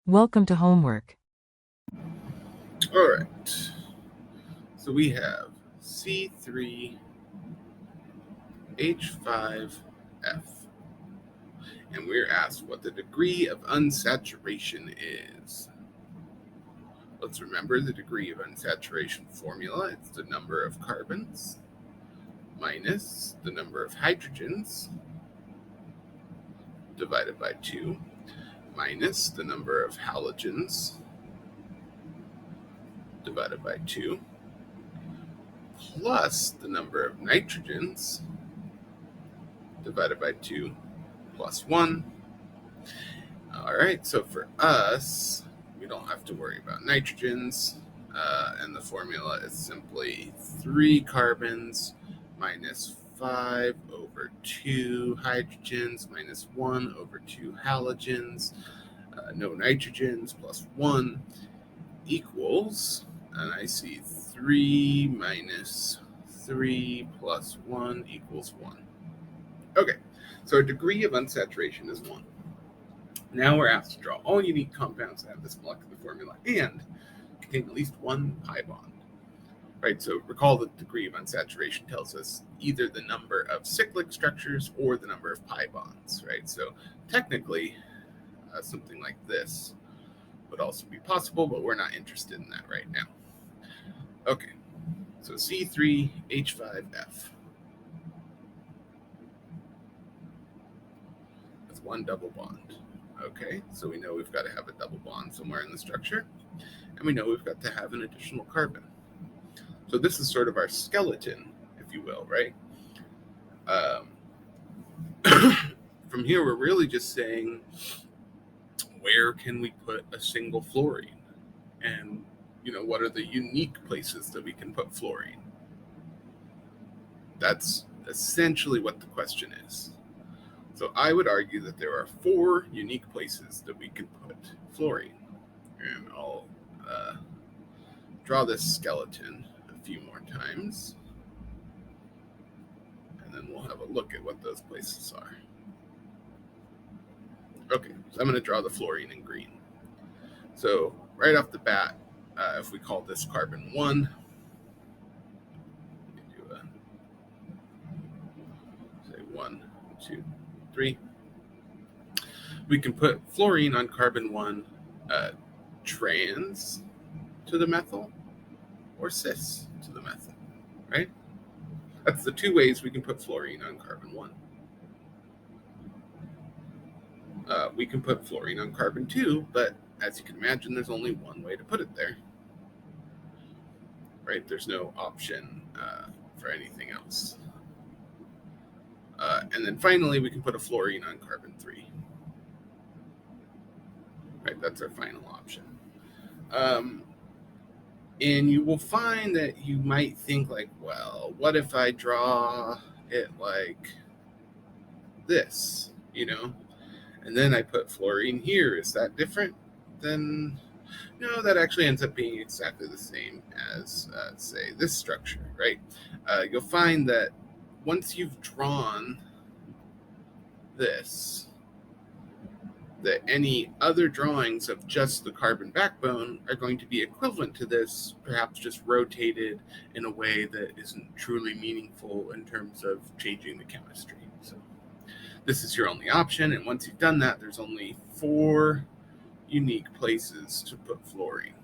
Welcome to homework. All right. So we have C3H5F. And we're asked what the degree of unsaturation is. Let's remember the degree of unsaturation formula. It's the number of carbons minus the number of hydrogens divided by 2 minus the number of halogens divided by 2 plus the number of nitrogens divided by 2 plus 1. All right, so for us, we don't have to worry about nitrogens, and the formula is simply 3 carbons minus 5 over 2 hydrogens minus 1 over 2 halogens, no nitrogens, plus 1 equals, and I see 3 minus 3 plus 1 equals 1. Okay, so our degree of unsaturation is 1. Now we're asked to draw all unique compounds that have this molecular formula and contain at least one pi bond. Right, so recall the degree of unsaturation tells us either the number of cyclic structures or the number of pi bonds, right? So technically, something like this would also be possible, but we're not interested in that right now. Okay, so C3H5F. That's one double bond. Okay, so we know we've got to have a double bond somewhere in the structure, and we know we've got to have an additional carbon. So this is sort of our skeleton, if you will, right? From here, we're really just saying, where can we put a single fluorine? And, what are the unique places that we can put fluorine? That's essentially what the question is. So I would argue that there are 4 unique places that we can put fluorine. And I'll draw this skeleton a few more times. And then we'll have a look at what those places are. Okay, so I'm going to draw the fluorine in green. So right off the bat, if we call this carbon 1, say 1, 2, 3, we can put fluorine on carbon 1 trans to the methyl or cis to the methyl, right? That's the 2 ways we can put fluorine on carbon 1. We can put fluorine on carbon 2, but as you can imagine, there's only one way to put it there, right? There's no option for anything else. And then finally, we can put a fluorine on carbon 3. Right, that's our final option. And you will find that you might think like, well, what if I draw it like this, and then I put fluorine here? Is that different? Then no, that actually ends up being exactly the same as, say, this structure, right? You'll find that once you've drawn this, that any other drawings of just the carbon backbone are going to be equivalent to this, perhaps just rotated in a way that isn't truly meaningful in terms of changing the chemistry. So this is your only option, and once you've done that, there's only 4 unique places to put fluorine.